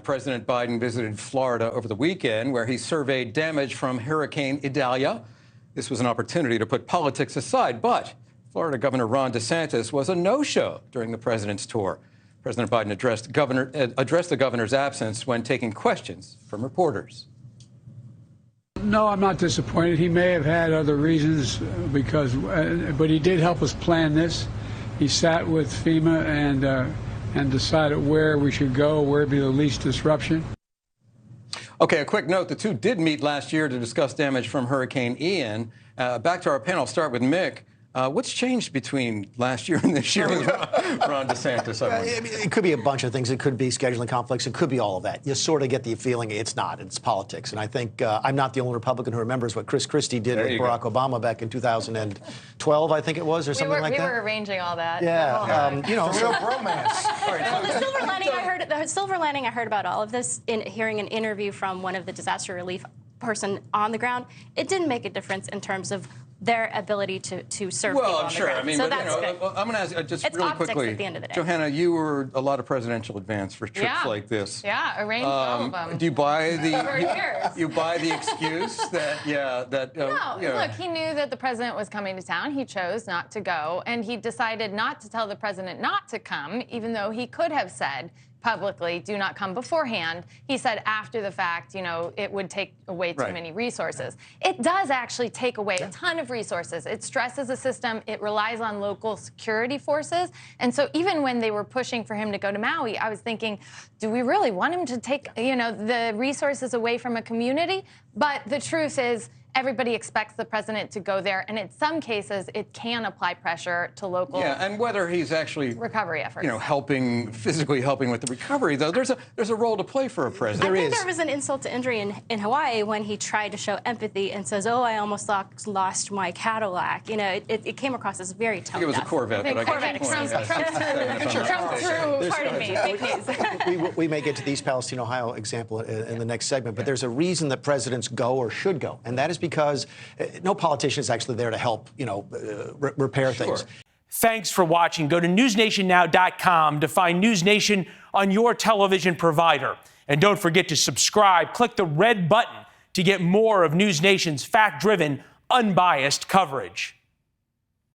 President Biden visited Florida over the weekend, where he surveyed damage from Hurricane Idalia. This was an opportunity to put politics aside, but Florida Governor Ron DeSantis was a no-show during the president's tour. President Biden addressed the governor's absence when taking questions from reporters. No, I'm not disappointed. He may have had other reasons but he did help us plan this. He sat with FEMA and decided where we should go, where would be the least disruption. Okay, a quick note. The two did meet last year to discuss damage from Hurricane Ian. Back to our panel. I'll start with Mick. What's changed between last year and this year with Ron DeSantis? It could be a bunch of things. It could be scheduling conflicts. It could be all of that. You sort of get the feeling it's not. It's politics. And I think I'm not the only Republican who remembers what Chris Christie did with Barack Obama back in 2012, I think it was, or something like that. We were arranging all that. Yeah. Real bromance. The silver lining I heard about all of this in hearing an interview from one of the disaster relief person on the ground. It didn't make a difference in terms of their ability to serve people on the ground. I mean, so but, I'm going to ask just it's really quickly. At the end of the day. Johanna, you were a lot of presidential advance for trips like this. Yeah, arranged all of them. Do you buy the you buy the excuse that Look, he knew that the president was coming to town. He chose not to go, and he decided not to tell the president not to come, even though he could have said publicly, do not come beforehand. He said after the fact, it would take away too many resources. It does actually take away a ton of resources. It stresses the system. It relies on local security forces. And so even when they were pushing for him to go to Maui, I was thinking, do we really want him to take, the resources away from a community? But the truth is, everybody expects the president to go there, and in some cases, it can apply pressure to local. Yeah, and whether he's actually recovery efforts, physically helping with the recovery, though, there's a role to play for a president. I think there was an insult to injury in Hawaii when he tried to show empathy and says, "Oh, I almost lost my Cadillac." It came across as very tone deaf. I think it was a Corvette, but Trump through. Pardon me, fake news. We may get to the East Palestine, Ohio example in the next segment, but there's a reason that presidents go or should go, and that is because no politician is actually there to help, repair things. Thanks for watching. Go to newsnationnow.com to find NewsNation on your television provider. And don't forget to subscribe. Click the red button to get more of NewsNation's fact-driven, unbiased coverage.